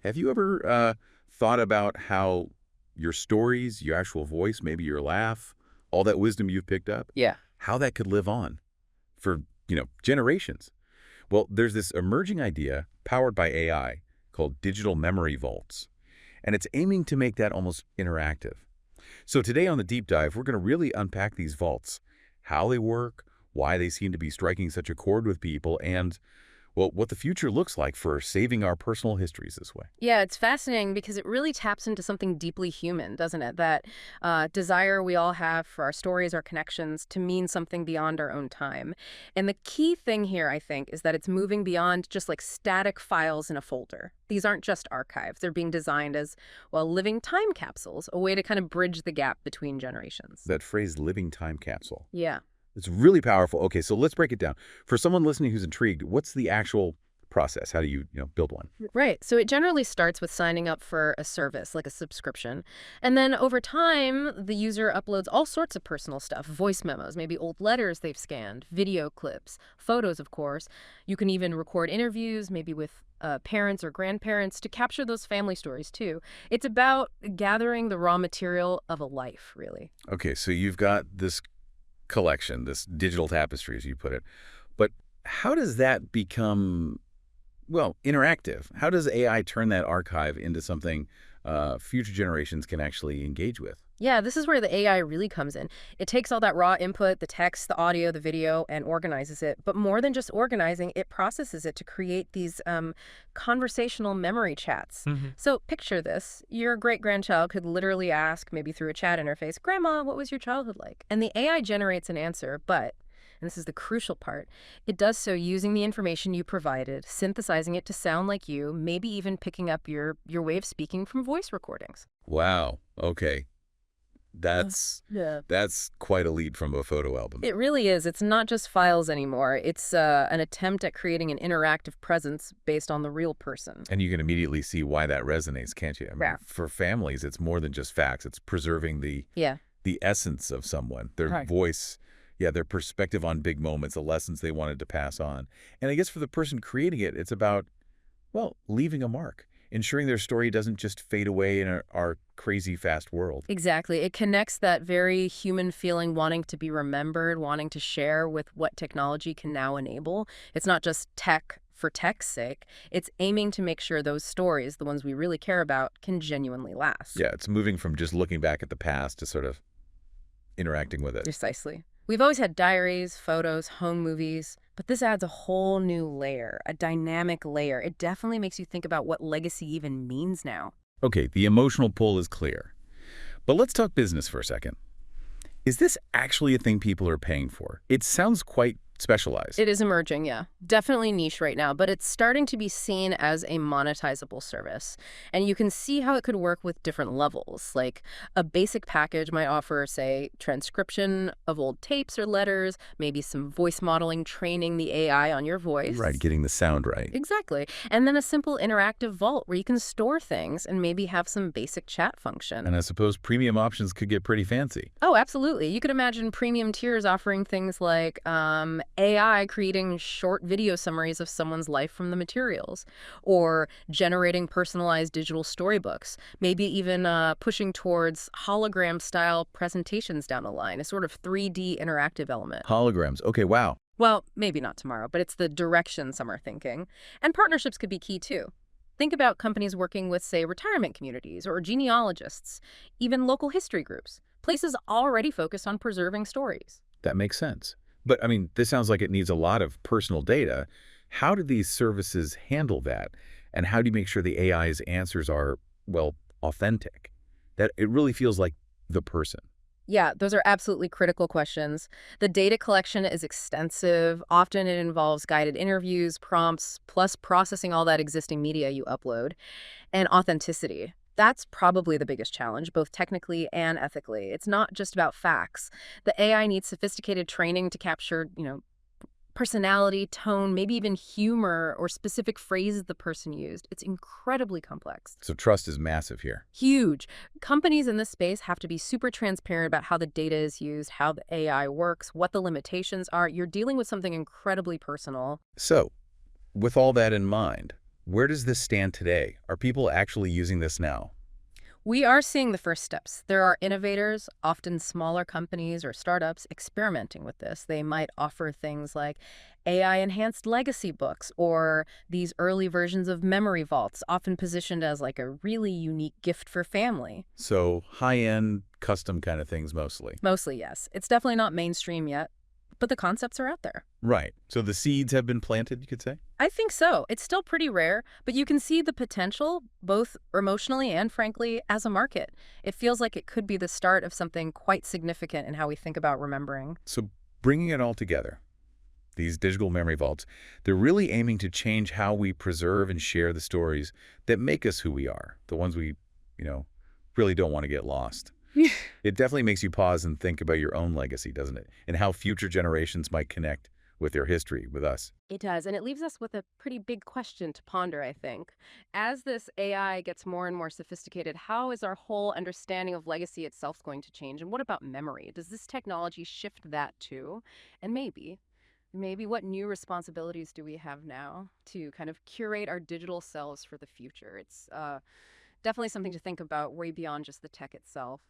Have you ever thought about how your stories, your actual voice, maybe your laugh, all that wisdom you've picked up, Yeah. how that could live on for, generations? Well, there's this emerging idea powered by AI called digital memory vaults, and it's aiming to make that almost interactive. So today on the deep dive, we're going to really unpack these vaults, how they work, why they seem to be striking such a chord with people, and, well, what the future looks like for saving our personal histories this way. Yeah, it's fascinating because it really taps into something deeply human, doesn't it? That desire we all have for our stories, our connections, to mean something beyond our own time. And the key thing here, I think, is that it's moving beyond just like static files in a folder. These aren't just archives. They're being designed as, well, living time capsules, a way to kind of bridge the gap between generations. That phrase, living time capsule. Yeah. It's really powerful. Okay, so let's break it down. For someone listening who's intrigued, what's the actual process? How do you, build one? Right. So it generally starts with signing up for a service, like a subscription. And then over time, the user uploads all sorts of personal stuff, voice memos, maybe old letters they've scanned, video clips, photos, of course. You can even record interviews, maybe with parents or grandparents, to capture those family stories, too. It's about gathering the raw material of a life, really. Okay, so you've got this collection, this digital tapestry, as you put it. But how does that become, well, interactive? How does AI turn that archive into something future generations can actually engage with? Yeah, this is where the AI really comes in. It takes all that raw input, the text, the audio, the video, and organizes it. But more than just organizing, it processes it to create these conversational memory chats. So picture this. Your great-grandchild could literally ask, maybe through a chat interface, "Grandma, what was your childhood like?" And the AI generates an answer, but, and this is the crucial part, it does so using the information you provided, synthesizing it to sound like you, maybe even picking up your way of speaking from voice recordings. Wow. Okay. Yeah. That's quite a lead from a photo album. It really is. It's not just files anymore. It's an attempt at creating an interactive presence based on the real person. And you can immediately see why that resonates, can't you? I mean, Yeah. for families, it's more than just facts. It's preserving Yeah. the essence of someone, their Right. voice, their perspective on big moments, the lessons they wanted to pass on. And I guess for the person creating it, it's about, well, leaving a mark, ensuring their story doesn't just fade away in our crazy fast world. Exactly. It connects that very human feeling, wanting to be remembered, wanting to share, with what technology can now enable. It's not just tech for tech's sake. It's aiming to make sure those stories, the ones we really care about, can genuinely last. Yeah, it's moving from just looking back at the past to sort of interacting with it. Precisely. We've always had diaries, photos, home movies, but this adds a whole new layer, a dynamic layer. It definitely makes you think about what legacy even means now. Okay, the emotional pull is clear. But let's talk business for a second. Is this actually a thing people are paying for? It sounds quite specialized. It is emerging, yeah. Definitely niche right now, but it's starting to be seen as a monetizable service. And you can see how it could work with different levels. Like a basic package might offer, say, transcription of old tapes or letters, maybe some voice modeling, training the AI on your voice. Right, getting the sound right. Exactly. And then a simple interactive vault where you can store things and maybe have some basic chat function. And I suppose premium options could get pretty fancy. Oh, absolutely. You could imagine premium tiers offering things like AI creating short video summaries of someone's life from the materials, or generating personalized digital storybooks, maybe even pushing towards hologram-style presentations down the line, a sort of 3D interactive element. Holograms. Okay, wow. Well, maybe not tomorrow, but it's the direction some are thinking. And partnerships could be key, too. Think about companies working with, say, retirement communities or genealogists, even local history groups, places already focused on preserving stories. That makes sense. But, I mean, this sounds like it needs a lot of personal data. How do these services handle that? And how do you make sure the AI's answers are, well, authentic? That it really feels like the person. Yeah, those are absolutely critical questions. The data collection is extensive. Often it involves guided interviews, prompts, plus processing all that existing media you upload. And authenticity. That's probably the biggest challenge, both technically and ethically. It's not just about facts. The AI needs sophisticated training to capture, personality, tone, maybe even humor or specific phrases the person used. It's incredibly complex. So trust is massive here. Huge. Companies in this space have to be super transparent about how the data is used, how the AI works, what the limitations are. You're dealing with something incredibly personal. So, with all that in mind, Where does this stand today? Are people actually using this now? We are seeing the first steps. There are innovators, often smaller companies or startups, experimenting with this. They might offer things like AI-enhanced legacy books or these early versions of memory vaults, often positioned as like a really unique gift for family. So high-end, custom kind of things mostly. Mostly, yes. It's definitely not mainstream yet, but the concepts are out there. Right. So the seeds have been planted, you could say? I think so. It's still pretty rare, but you can see the potential, both emotionally and frankly, as a market. It feels like it could be the start of something quite significant in how we think about remembering. So bringing it all together, these digital memory vaults, they're really aiming to change how we preserve and share the stories that make us who we are, the ones we, you know, really don't want to get lost. It definitely makes you pause and think about your own legacy, doesn't it? And how future generations might connect with their history, with us. It does, and it leaves us with a pretty big question to ponder, I think. As this AI gets more and more sophisticated, how is our whole understanding of legacy itself going to change? And what about memory? Does this technology shift that too? And maybe what new responsibilities do we have now to kind of curate our digital selves for the future? It's definitely something to think about way beyond just the tech itself.